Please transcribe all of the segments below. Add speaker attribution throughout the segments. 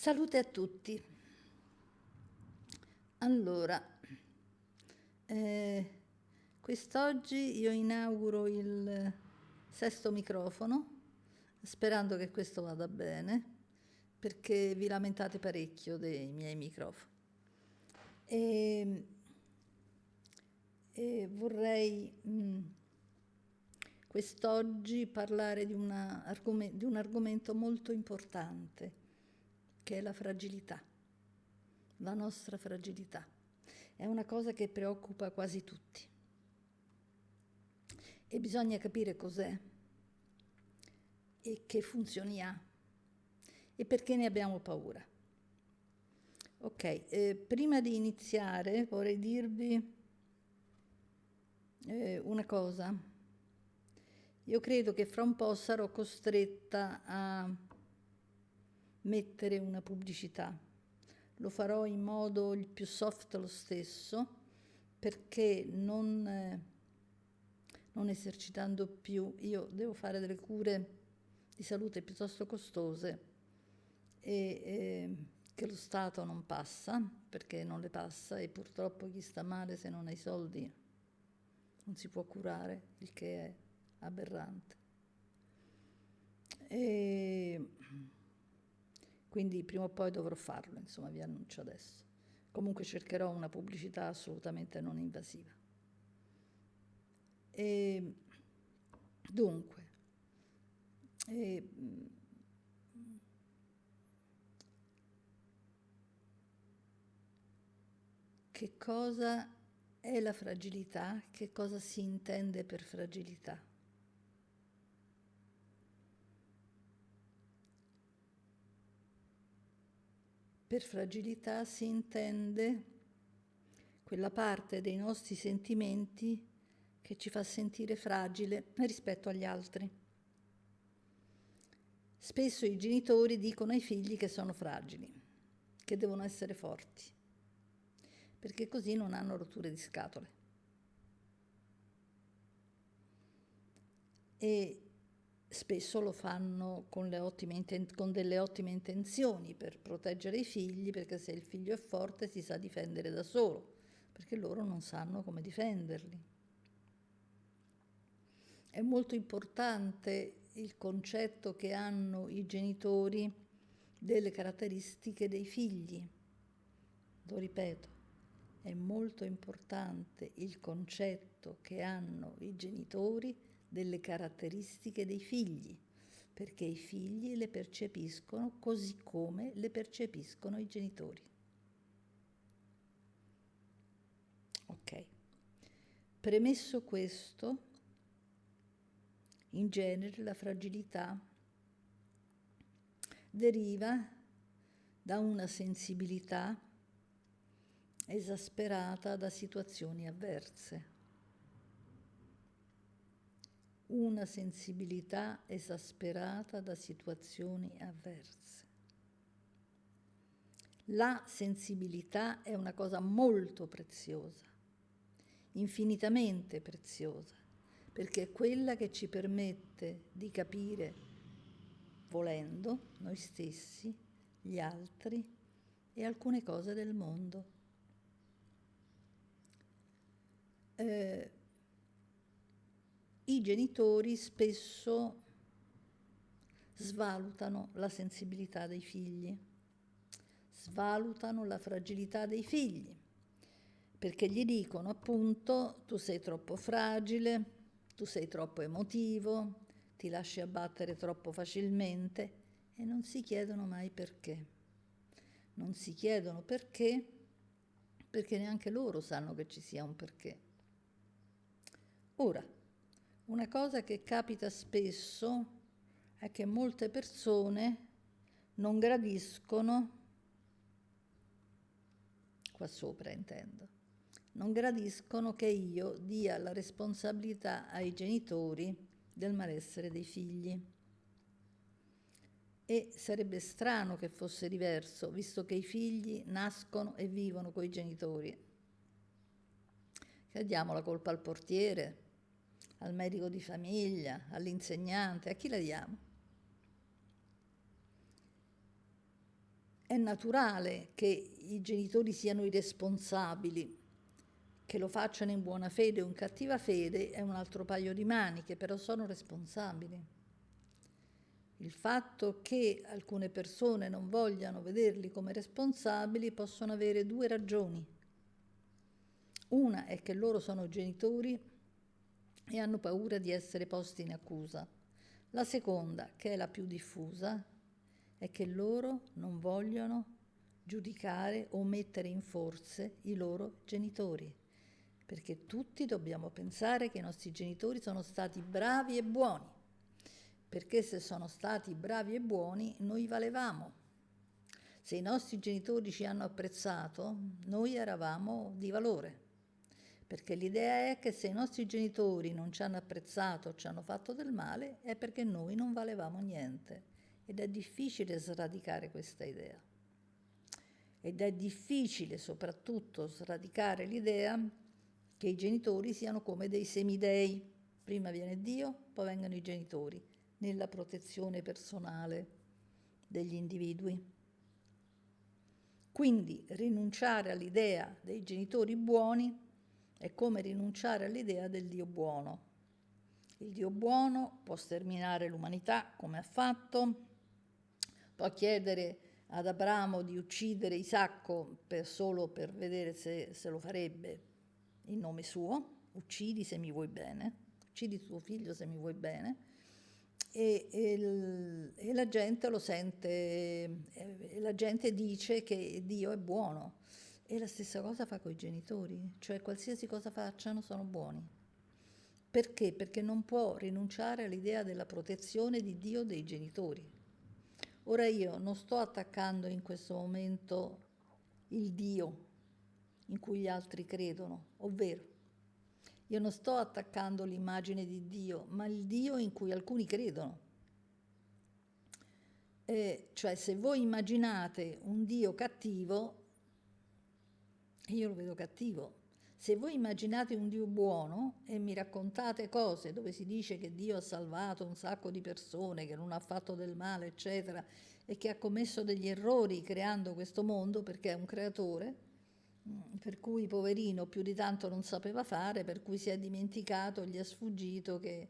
Speaker 1: Salute a tutti. Allora, quest'oggi io inauguro il sesto microfono, sperando che questo vada bene, perché vi lamentate parecchio dei miei microfoni. E vorrei quest'oggi parlare di un argomento molto importante, che è la fragilità, la nostra fragilità. È una cosa che preoccupa quasi tutti e bisogna capire cos'è e che funzioni ha e perché ne abbiamo paura. Ok, prima di iniziare vorrei dirvi una cosa. Io credo che fra un po' sarò costretta a mettere una pubblicità. Lo farò in modo il più soft lo stesso, perché non esercitando più, io devo fare delle cure di salute piuttosto costose e che lo Stato non passa, perché non le passa, e purtroppo chi sta male, se non ha i soldi, non si può curare, il che è aberrante. E quindi prima o poi dovrò farlo, insomma, vi annuncio adesso. Comunque cercherò una pubblicità assolutamente non invasiva. E dunque, che cosa è la fragilità? Che cosa si intende per fragilità? Per fragilità si intende quella parte dei nostri sentimenti che ci fa sentire fragile rispetto agli altri. Spesso i genitori dicono ai figli che sono fragili, che devono essere forti, perché così non hanno rotture di scatole. E spesso lo fanno con delle ottime intenzioni per proteggere i figli, perché se il figlio è forte si sa difendere da solo, perché loro non sanno come difenderli. È molto importante il concetto che hanno i genitori delle caratteristiche dei figli. Lo ripeto, è molto importante il concetto che hanno i genitori delle caratteristiche dei figli, perché i figli le percepiscono così come le percepiscono i genitori. Ok. Premesso questo, in genere la fragilità deriva da una sensibilità esasperata da situazioni avverse. Una sensibilità esasperata da situazioni avverse. La sensibilità è una cosa molto preziosa, infinitamente preziosa, perché è quella che ci permette di capire, volendo, noi stessi, gli altri e alcune cose del mondo. I genitori spesso svalutano la sensibilità dei figli, svalutano la fragilità dei figli, perché gli dicono appunto: tu sei troppo fragile, tu sei troppo emotivo, ti lasci abbattere troppo facilmente, e non si chiedono mai perché. Non si chiedono perché neanche loro sanno che ci sia un perché. Ora, una cosa che capita spesso è che molte persone non gradiscono, qua sopra intendo, non gradiscono che io dia la responsabilità ai genitori del malessere dei figli. E sarebbe strano che fosse diverso, visto che i figli nascono e vivono coi genitori. Che diamo la colpa al portiere, al medico di famiglia, all'insegnante? A chi la diamo? È è naturale che i genitori siano irresponsabili, che lo facciano in buona fede o in cattiva fede è un altro paio di maniche, però sono responsabili. Il fatto che alcune persone non vogliano vederli come responsabili possono avere due ragioni. Una è che loro sono genitori e hanno paura di essere posti in accusa. La seconda, che è la più diffusa, è che loro non vogliono giudicare o mettere in forze i loro genitori, perché tutti dobbiamo pensare che i nostri genitori sono stati bravi e buoni, perché se sono stati bravi e buoni noi valevamo. Se i nostri genitori ci hanno apprezzato, noi eravamo di valore, perché l'idea è che se i nostri genitori non ci hanno apprezzato, ci hanno fatto del male, è perché noi non valevamo niente. Ed è difficile sradicare questa idea. Ed è difficile soprattutto sradicare l'idea che i genitori siano come dei semidei. Prima viene Dio, poi vengono i genitori, nella protezione personale degli individui. Quindi rinunciare all'idea dei genitori buoni è come rinunciare all'idea del Dio buono. Il Dio buono può sterminare l'umanità, come ha fatto, può chiedere ad Abramo di uccidere Isacco solo per vedere se lo farebbe in nome suo, uccidi se mi vuoi bene, uccidi tuo figlio se mi vuoi bene, e la gente lo sente, e la gente dice che Dio è buono. E la stessa cosa fa con i genitori, cioè qualsiasi cosa facciano sono buoni. Perché? Perché non può rinunciare all'idea della protezione di Dio dei genitori. Ora io non sto attaccando in questo momento il Dio in cui gli altri credono, ovvero io non sto attaccando l'immagine di Dio, ma il Dio in cui alcuni credono. Cioè se voi immaginate un Dio cattivo, io lo vedo cattivo. Se voi immaginate un Dio buono e mi raccontate cose dove si dice che Dio ha salvato un sacco di persone, che non ha fatto del male, eccetera, e che ha commesso degli errori creando questo mondo perché è un creatore, per cui poverino più di tanto non sapeva fare, per cui si è dimenticato, gli è sfuggito che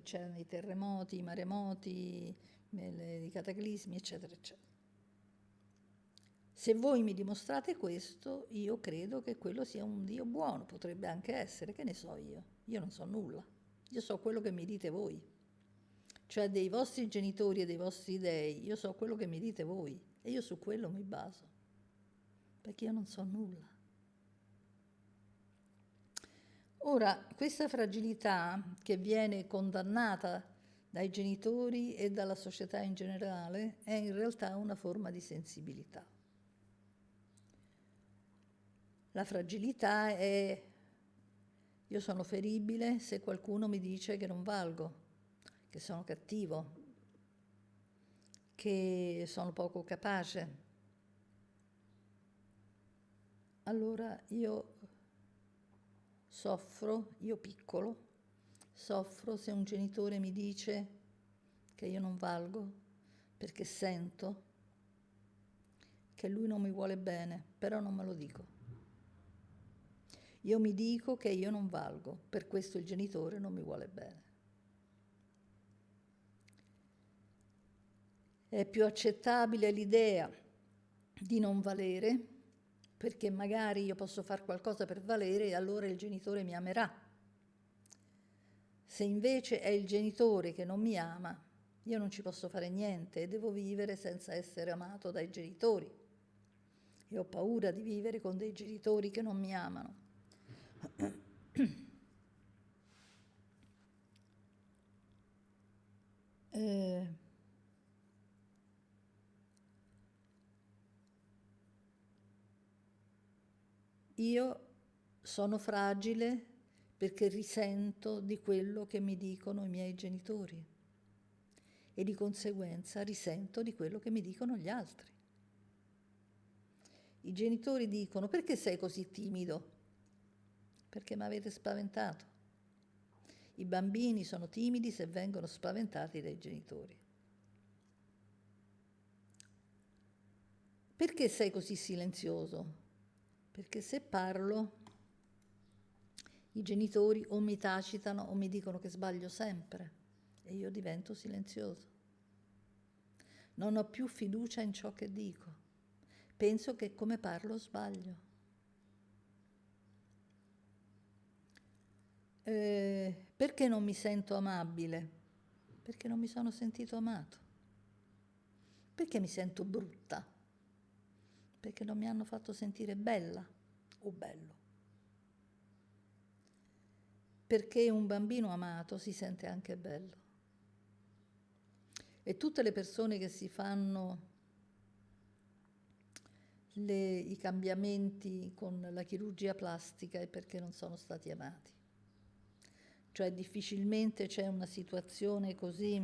Speaker 1: c'erano i terremoti, i maremoti, i cataclismi, eccetera, eccetera. Se voi mi dimostrate questo, io credo che quello sia un Dio buono, potrebbe anche essere, che ne so io non so nulla, io so quello che mi dite voi, cioè dei vostri genitori e dei vostri dei, io so quello che mi dite voi e io su quello mi baso, perché io non so nulla. Ora, questa fragilità che viene condannata dai genitori e dalla società in generale è in realtà una forma di sensibilità. La fragilità è: io sono feribile se qualcuno mi dice che non valgo, che sono cattivo, che sono poco capace. Allora io soffro, io piccolo, soffro se un genitore mi dice che io non valgo, perché sento che lui non mi vuole bene, però non me lo dico. Io mi dico che io non valgo, per questo il genitore non mi vuole bene. È più accettabile l'idea di non valere, perché magari io posso fare qualcosa per valere e allora il genitore mi amerà. Se invece è il genitore che non mi ama, io non ci posso fare niente e devo vivere senza essere amato dai genitori. E ho paura di vivere con dei genitori che non mi amano. Io sono fragile perché risento di quello che mi dicono i miei genitori e di conseguenza risento di quello che mi dicono gli altri. I genitori dicono: perché sei così timido? Perché mi avete spaventato. I bambini sono timidi se vengono spaventati dai genitori. Perché sei così silenzioso? Perché se parlo, i genitori o mi tacitano o mi dicono che sbaglio sempre e io divento silenzioso. Non ho più fiducia in ciò che dico. Penso che come parlo sbaglio. Perché non mi sento amabile? Perché non mi sono sentito amato. Perché mi sento brutta? Perché non mi hanno fatto sentire bella o bello. Perché un bambino amato si sente anche bello. E tutte le persone che si fanno i cambiamenti con la chirurgia plastica è perché non sono stati amati. Cioè difficilmente c'è una situazione così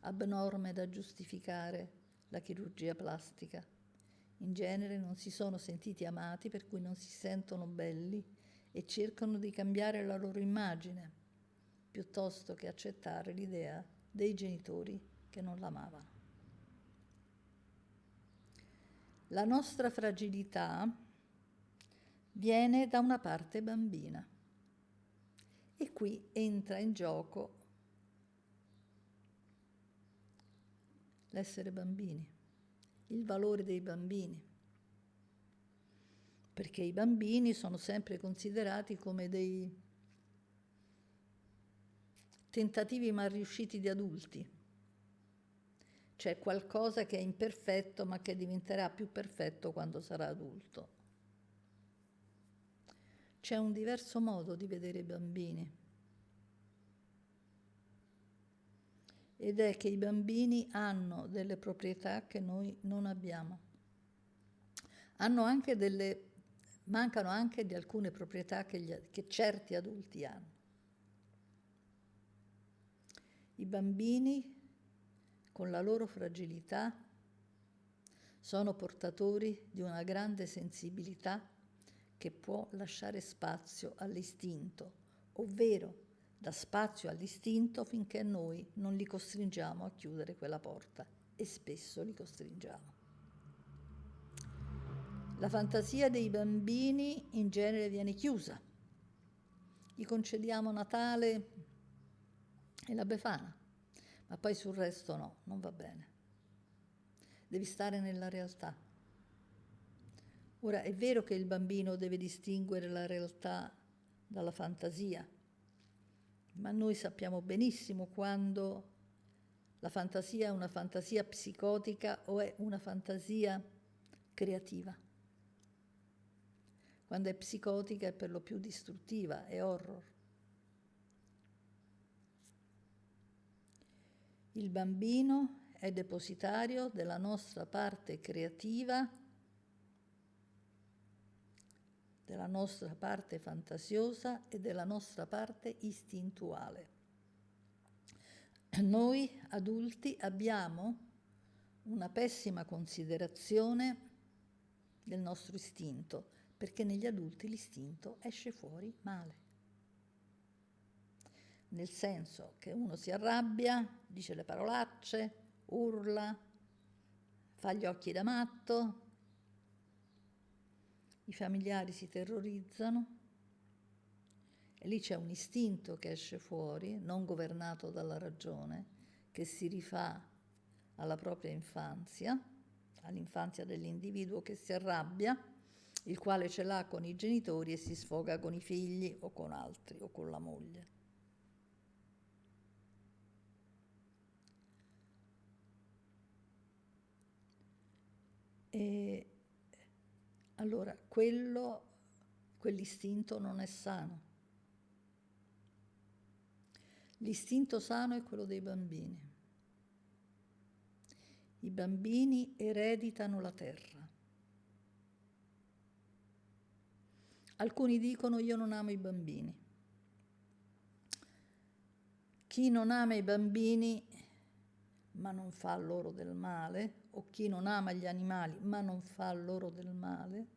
Speaker 1: abnorme da giustificare la chirurgia plastica. In genere non si sono sentiti amati, per cui non si sentono belli e cercano di cambiare la loro immagine, piuttosto che accettare l'idea dei genitori che non l'amavano. La nostra fragilità viene da una parte bambina e qui entra in gioco l'essere bambini, il valore dei bambini, perché i bambini sono sempre considerati come dei tentativi mal riusciti di adulti. C'è qualcosa che è imperfetto ma che diventerà più perfetto quando sarà adulto. C'è un diverso modo di vedere i bambini ed è che i bambini hanno delle proprietà che noi non abbiamo. Mancano anche di alcune proprietà che certi adulti hanno. I bambini, con la loro fragilità, sono portatori di una grande sensibilità che può lasciare spazio all'istinto, ovvero dà spazio all'istinto finché noi non li costringiamo a chiudere quella porta, e spesso li costringiamo. La fantasia dei bambini in genere viene chiusa. Gli concediamo Natale e la Befana, ma poi sul resto no, non va bene. Devi stare nella realtà. Ora, è vero che il bambino deve distinguere la realtà dalla fantasia, ma noi sappiamo benissimo quando la fantasia è una fantasia psicotica o è una fantasia creativa. Quando è psicotica è per lo più distruttiva, è horror. Il bambino è depositario della nostra parte creativa, della nostra parte fantasiosa e della nostra parte istintuale. Noi adulti abbiamo una pessima considerazione del nostro istinto, perché negli adulti l'istinto esce fuori male. Nel senso che uno si arrabbia, dice le parolacce, urla, fa gli occhi da matto, i familiari si terrorizzano e lì c'è un istinto che esce fuori, non governato dalla ragione, che si rifà alla propria infanzia, all'infanzia dell'individuo che si arrabbia, il quale ce l'ha con i genitori e si sfoga con i figli o con altri o con la moglie. E allora quell'istinto non è sano. L'istinto sano è quello dei bambini. I bambini ereditano la terra. Alcuni dicono io non amo i bambini. Chi non ama i bambini ma non fa loro del male, o chi non ama gli animali ma non fa loro del male,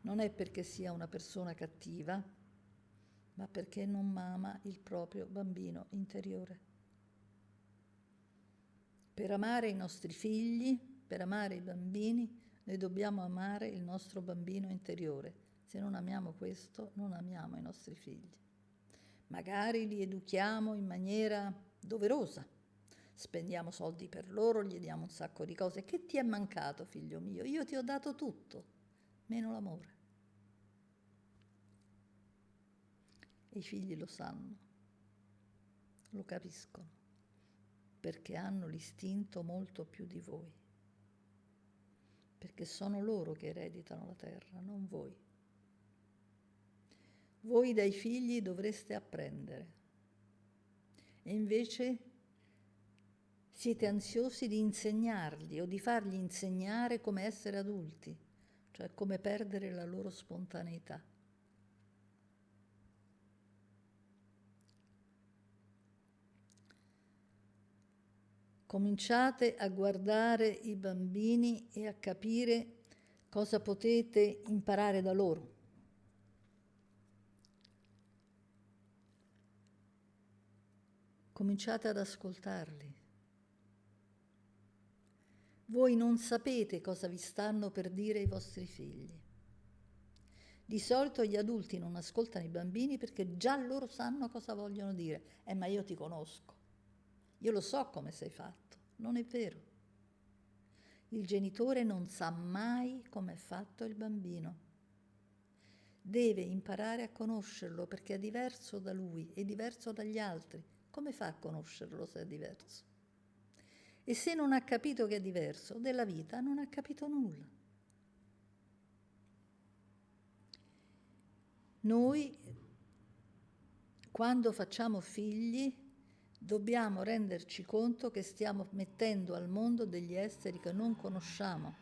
Speaker 1: non è perché sia una persona cattiva, ma perché non ama il proprio bambino interiore. Per amare i nostri figli, per amare i bambini, noi dobbiamo amare il nostro bambino interiore. Se non amiamo questo, non amiamo i nostri figli. Magari li educhiamo in maniera doverosa, spendiamo soldi per loro, gli diamo un sacco di cose. Che ti è mancato, figlio mio? Io ti ho dato tutto, meno l'amore. E i figli lo sanno, lo capiscono, perché hanno l'istinto molto più di voi, perché sono loro che ereditano la terra, non voi. Voi dai figli dovreste apprendere e invece siete ansiosi di insegnargli o di fargli insegnare come essere adulti, cioè come perdere la loro spontaneità. Cominciate a guardare i bambini e a capire cosa potete imparare da loro. Cominciate ad ascoltarli. Voi non sapete cosa vi stanno per dire i vostri figli. Di solito gli adulti non ascoltano i bambini perché già loro sanno cosa vogliono dire. Ma io ti conosco, io lo so come sei fatto. Non è vero. Il genitore non sa mai come è fatto il bambino. Deve imparare a conoscerlo perché è diverso da lui, è diverso dagli altri. Come fa a conoscerlo se è diverso? E se non ha capito che è diverso, della vita non ha capito nulla. Noi, quando facciamo figli, dobbiamo renderci conto che stiamo mettendo al mondo degli esseri che non conosciamo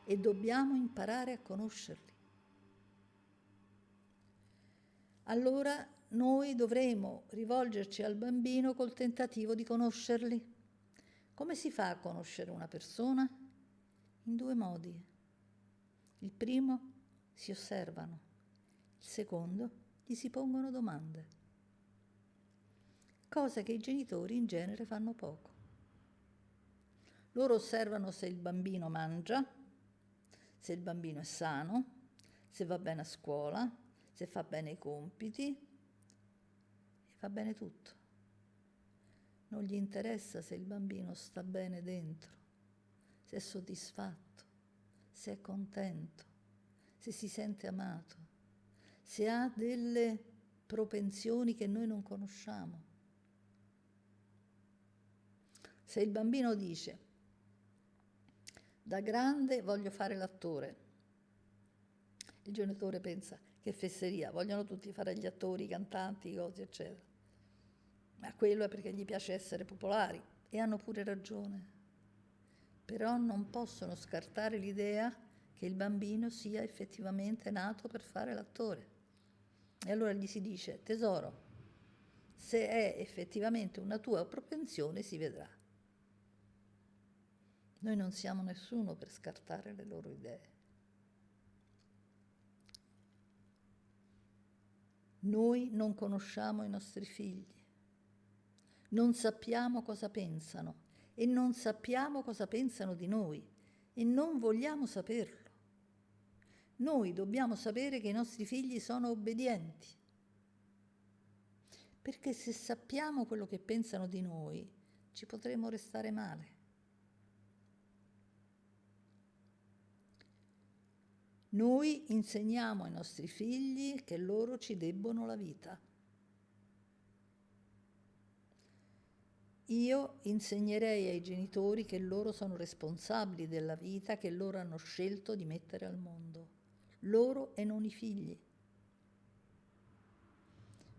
Speaker 1: e dobbiamo imparare a conoscerli. Allora noi dovremo rivolgerci al bambino col tentativo di conoscerli. Come si fa a conoscere una persona? In due modi. Il primo, si osservano. Il secondo, gli si pongono domande. Cosa che i genitori in genere fanno poco. Loro osservano se il bambino mangia, se il bambino è sano, se va bene a scuola, se fa bene i compiti, e va bene tutto. Non gli interessa se il bambino sta bene dentro, se è soddisfatto, se è contento, se si sente amato, se ha delle propensioni che noi non conosciamo. Se il bambino dice, da grande voglio fare l'attore, il genitore pensa, che fesseria, vogliono tutti fare gli attori, i cantanti, cose, eccetera. Ma quello è perché gli piace essere popolari e hanno pure ragione. Però non possono scartare l'idea che il bambino sia effettivamente nato per fare l'attore. E allora gli si dice, tesoro, se è effettivamente una tua propensione si vedrà. Noi non siamo nessuno per scartare le loro idee. Noi non conosciamo i nostri figli, non sappiamo cosa pensano e non sappiamo cosa pensano di noi e non vogliamo saperlo. Noi dobbiamo sapere che i nostri figli sono obbedienti, perché se sappiamo quello che pensano di noi, ci potremo restare male. Noi insegniamo ai nostri figli che loro ci debbono la vita. Io insegnerei ai genitori che loro sono responsabili della vita che loro hanno scelto di mettere al mondo, loro e non i figli.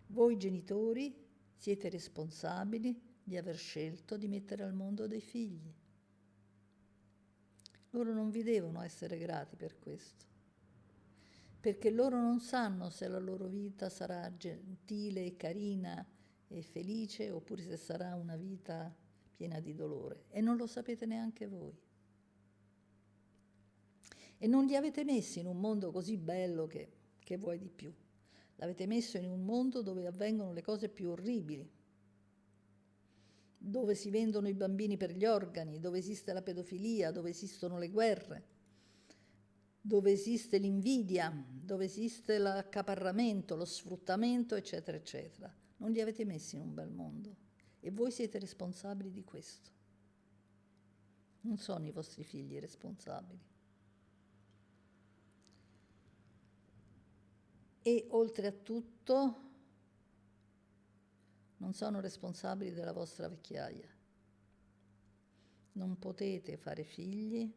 Speaker 1: Voi genitori siete responsabili di aver scelto di mettere al mondo dei figli. Loro non vi devono essere grati per questo, perché loro non sanno se la loro vita sarà gentile e carina e felice oppure se sarà una vita piena di dolore e non lo sapete neanche voi. E non li avete messi in un mondo così bello che vuoi di più. L'avete messo in un mondo dove avvengono le cose più orribili, dove si vendono i bambini per gli organi, dove esiste la pedofilia, dove esistono le guerre, dove esiste l'invidia, dove esiste l'accaparramento, lo sfruttamento, eccetera, eccetera. Non li avete messi in un bel mondo e voi siete responsabili di questo. Non sono i vostri figli responsabili. E oltre a tutto non sono responsabili della vostra vecchiaia. Non potete fare figli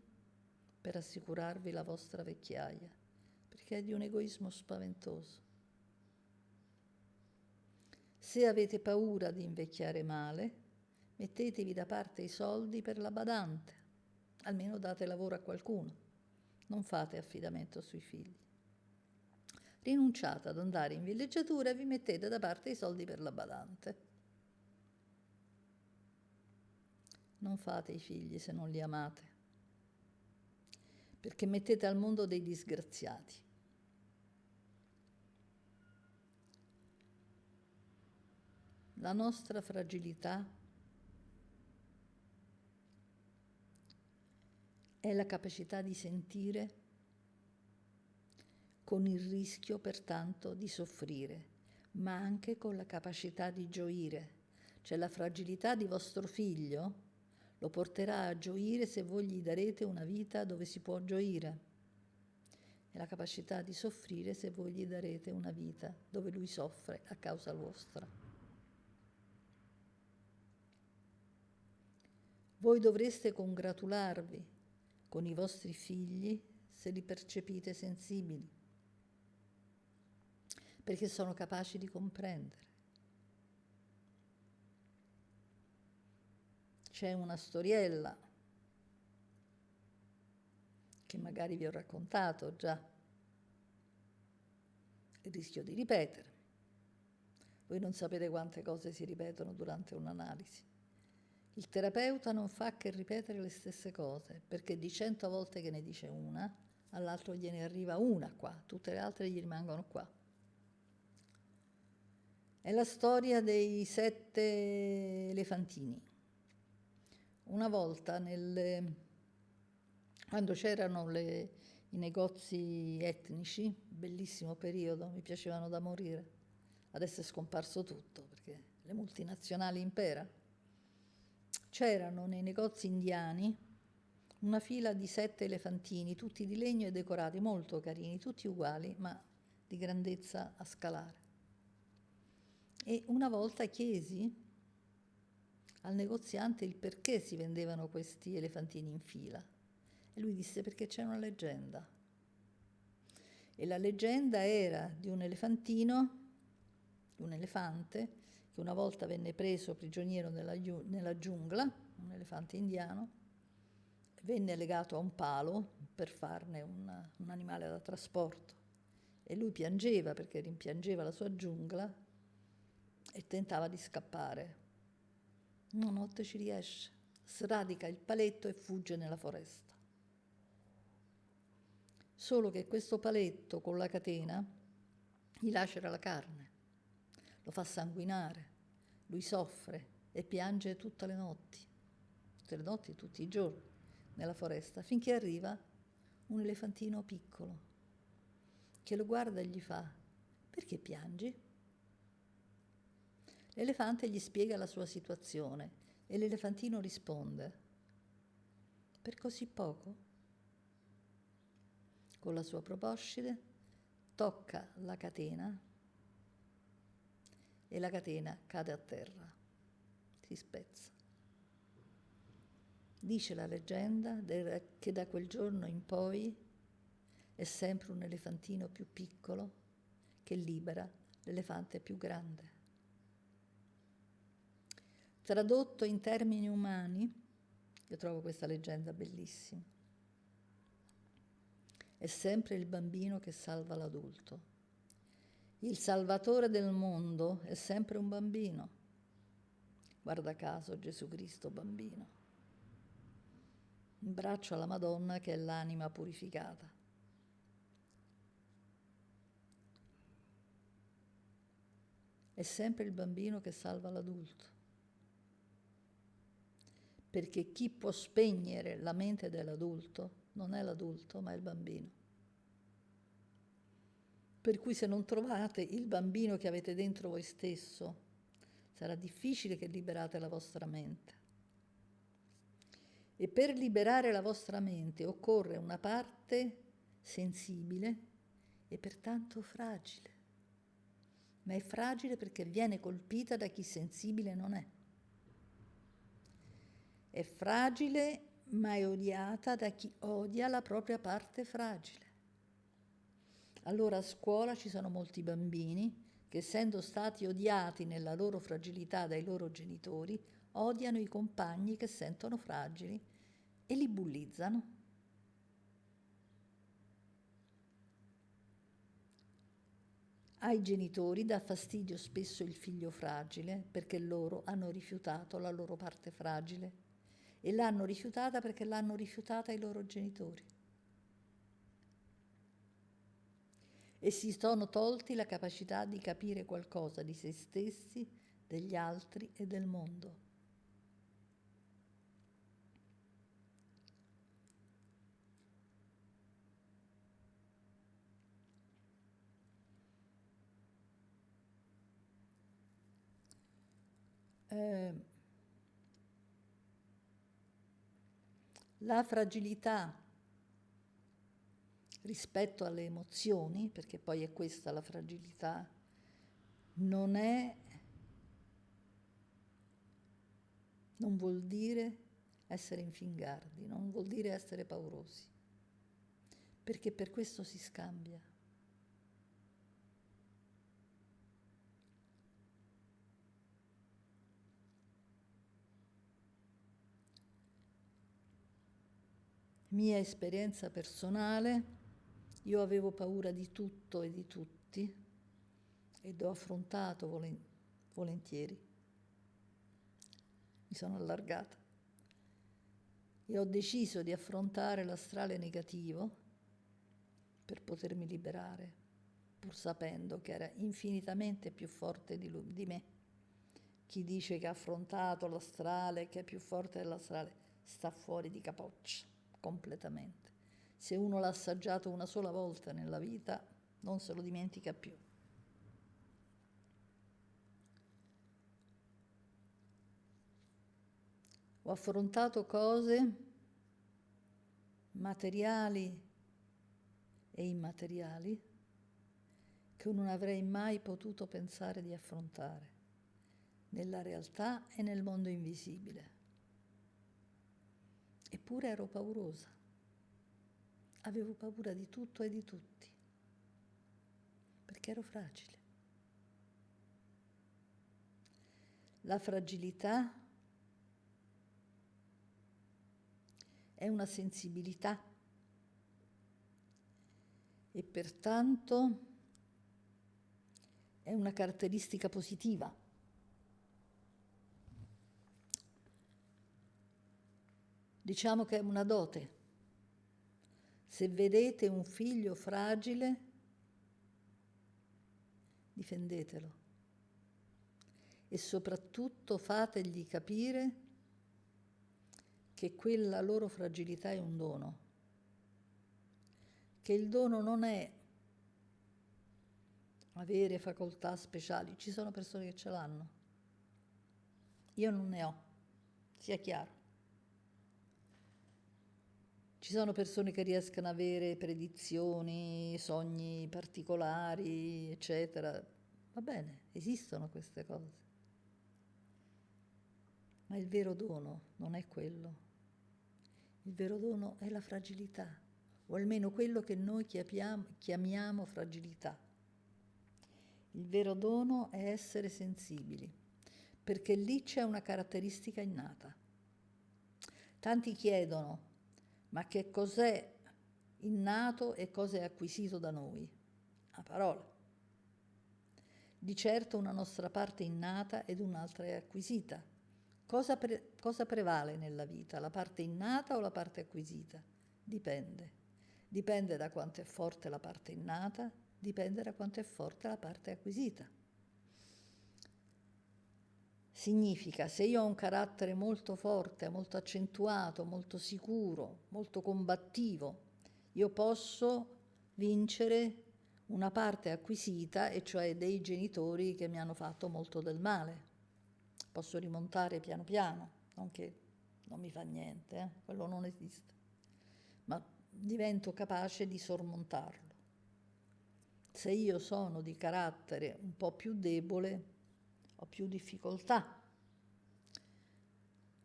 Speaker 1: per assicurarvi la vostra vecchiaia, perché è di un egoismo spaventoso. Se avete paura di invecchiare male, mettetevi da parte i soldi per la badante, almeno date lavoro a qualcuno, non fate affidamento sui figli. Rinunciate ad andare in villeggiatura e vi mettete da parte i soldi per la badante. Non fate i figli se non li amate, perché mettete al mondo dei disgraziati. La nostra fragilità è la capacità di sentire con il rischio pertanto di soffrire, ma anche con la capacità di gioire. Cioè la fragilità di vostro figlio lo porterà a gioire se voi gli darete una vita dove si può gioire, e la capacità di soffrire se voi gli darete una vita dove lui soffre a causa vostra. Voi dovreste congratularvi con i vostri figli se li percepite sensibili, perché sono capaci di comprendere. C'è una storiella che magari vi ho raccontato già, il rischio di ripetere. Voi non sapete quante cose si ripetono durante un'analisi. Il terapeuta non fa che ripetere le stesse cose, perché di 100 volte che ne dice una, all'altro gliene arriva una qua, tutte le altre gli rimangono qua. È la storia dei 7 elefantini. Una volta, quando c'erano i negozi etnici, bellissimo periodo, mi piacevano da morire. Adesso è scomparso tutto, perché le multinazionali imperano. C'erano nei negozi indiani una fila di 7 elefantini, tutti di legno e decorati, molto carini, tutti uguali, ma di grandezza a scalare. E una volta chiesi al negoziante il perché si vendevano questi elefantini in fila. E lui disse: perché c'è una leggenda. E la leggenda era di un elefantino, un elefante, che una volta venne preso prigioniero nella giungla, un elefante indiano, venne legato a un palo per farne un animale da trasporto. E lui piangeva perché rimpiangeva la sua giungla e tentava di scappare. Una notte ci riesce, sradica il paletto e fugge nella foresta. Solo che questo paletto con la catena gli lacera la carne, lo fa sanguinare, lui soffre e piange tutte le notti, tutti i giorni, nella foresta, finché arriva un elefantino piccolo che lo guarda e gli fa: perché piangi? L'elefante gli spiega la sua situazione e l'elefantino risponde: per così poco? Con la sua proboscide tocca la catena e la catena cade a terra, si spezza. Dice la leggenda che da quel giorno in poi è sempre un elefantino più piccolo che libera l'elefante più grande. Tradotto in termini umani, io trovo questa leggenda bellissima. È sempre il bambino che salva l'adulto. Il salvatore del mondo è sempre un bambino. Guarda caso Gesù Cristo bambino. In braccio alla Madonna che è l'anima purificata. È sempre il bambino che salva l'adulto. perché chi può spegnere la mente dell'adulto non è l'adulto, ma è il bambino. Per cui se non trovate il bambino che avete dentro voi stesso, sarà difficile che liberate la vostra mente. E per liberare la vostra mente occorre una parte sensibile e pertanto fragile. Ma è fragile perché viene colpita da chi sensibile non è. È fragile ma è odiata da chi odia la propria parte fragile. Allora a scuola ci sono molti bambini che, essendo stati odiati nella loro fragilità dai loro genitori, odiano i compagni che sentono fragili e li bullizzano. Ai genitori dà fastidio spesso il figlio fragile perché loro hanno rifiutato la loro parte fragile e l'hanno rifiutata perché l'hanno rifiutata i loro genitori. E si sono tolti la capacità di capire qualcosa di se stessi, degli altri e del mondo. La fragilità rispetto alle emozioni, perché poi è questa la fragilità, non vuol dire essere infingardi, non vuol dire essere paurosi, perché per questo si scambia. Mia esperienza personale, io avevo paura di tutto e di tutti ed ho affrontato volentieri. Mi sono allargata e ho deciso di affrontare l'astrale negativo per potermi liberare, pur sapendo che era infinitamente più forte di me. Chi dice che ha affrontato l'astrale, che è più forte dell'astrale, sta fuori di capoccia, completamente. Se uno l'ha assaggiato una sola volta nella vita, non se lo dimentica più. Ho affrontato cose materiali e immateriali che non avrei mai potuto pensare di affrontare nella realtà e nel mondo invisibile. Eppure ero paurosa, avevo paura di tutto e di tutti, perché ero fragile. La fragilità è una sensibilità e pertanto è una caratteristica positiva. Diciamo che è una dote. Se vedete un figlio fragile, difendetelo e soprattutto fategli capire che quella loro fragilità è un dono, che il dono non è avere facoltà speciali, ci sono persone che ce l'hanno, io non ne ho, sia chiaro. Ci sono persone che riescono ad avere predizioni, sogni particolari, eccetera. Va bene, esistono queste cose. Ma il vero dono non è quello. Il vero dono è la fragilità, o almeno quello che noi chiamiamo fragilità. Il vero dono è essere sensibili, perché lì c'è una caratteristica innata. Tanti chiedono: ma che cos'è innato e cosa è acquisito da noi? A parole. Di certo una nostra parte innata ed un'altra è acquisita. Cosa prevale nella vita, la parte innata o la parte acquisita? Dipende. Dipende da quanto è forte la parte innata, dipende da quanto è forte la parte acquisita. Significa, se io ho un carattere molto forte, molto accentuato, molto sicuro, molto combattivo, io posso vincere una parte acquisita, e cioè dei genitori che mi hanno fatto molto del male. Posso rimontare piano piano, non che non mi fa niente, quello non esiste, ma divento capace di sormontarlo. Se io sono di carattere un po' più debole, ho più difficoltà,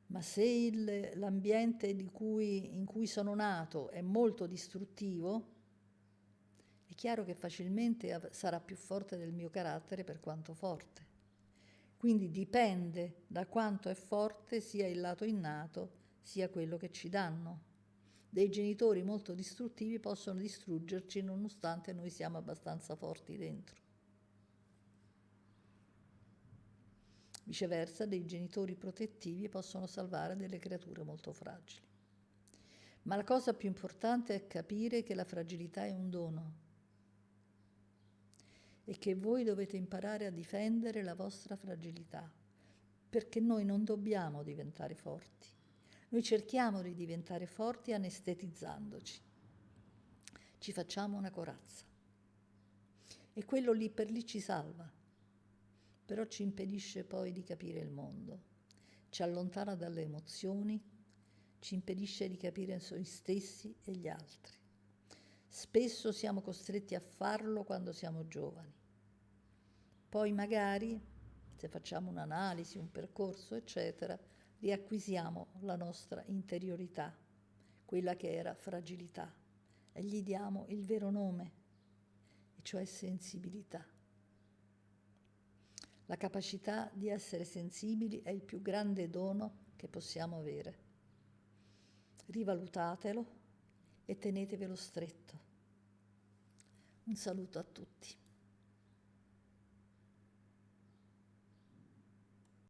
Speaker 1: ma se l'ambiente in cui sono nato è molto distruttivo, è chiaro che facilmente sarà più forte del mio carattere per quanto forte. Quindi dipende da quanto è forte sia il lato innato sia quello che ci danno. Dei genitori molto distruttivi possono distruggerci nonostante noi siamo abbastanza forti dentro. Viceversa, dei genitori protettivi possono salvare delle creature molto fragili. Ma la cosa più importante è capire che la fragilità è un dono e che voi dovete imparare a difendere la vostra fragilità, perché noi non dobbiamo diventare forti. Noi cerchiamo di diventare forti anestetizzandoci. Ci facciamo una corazza e quello lì per lì ci salva, però ci impedisce poi di capire il mondo, ci allontana dalle emozioni, ci impedisce di capire noi stessi e gli altri. Spesso siamo costretti a farlo quando siamo giovani. Poi magari, se facciamo un'analisi, un percorso, eccetera, riacquisiamo la nostra interiorità, quella che era fragilità, e gli diamo il vero nome, e cioè sensibilità. La capacità di essere sensibili è il più grande dono che possiamo avere. Rivalutatelo e tenetevelo stretto. Un saluto a tutti.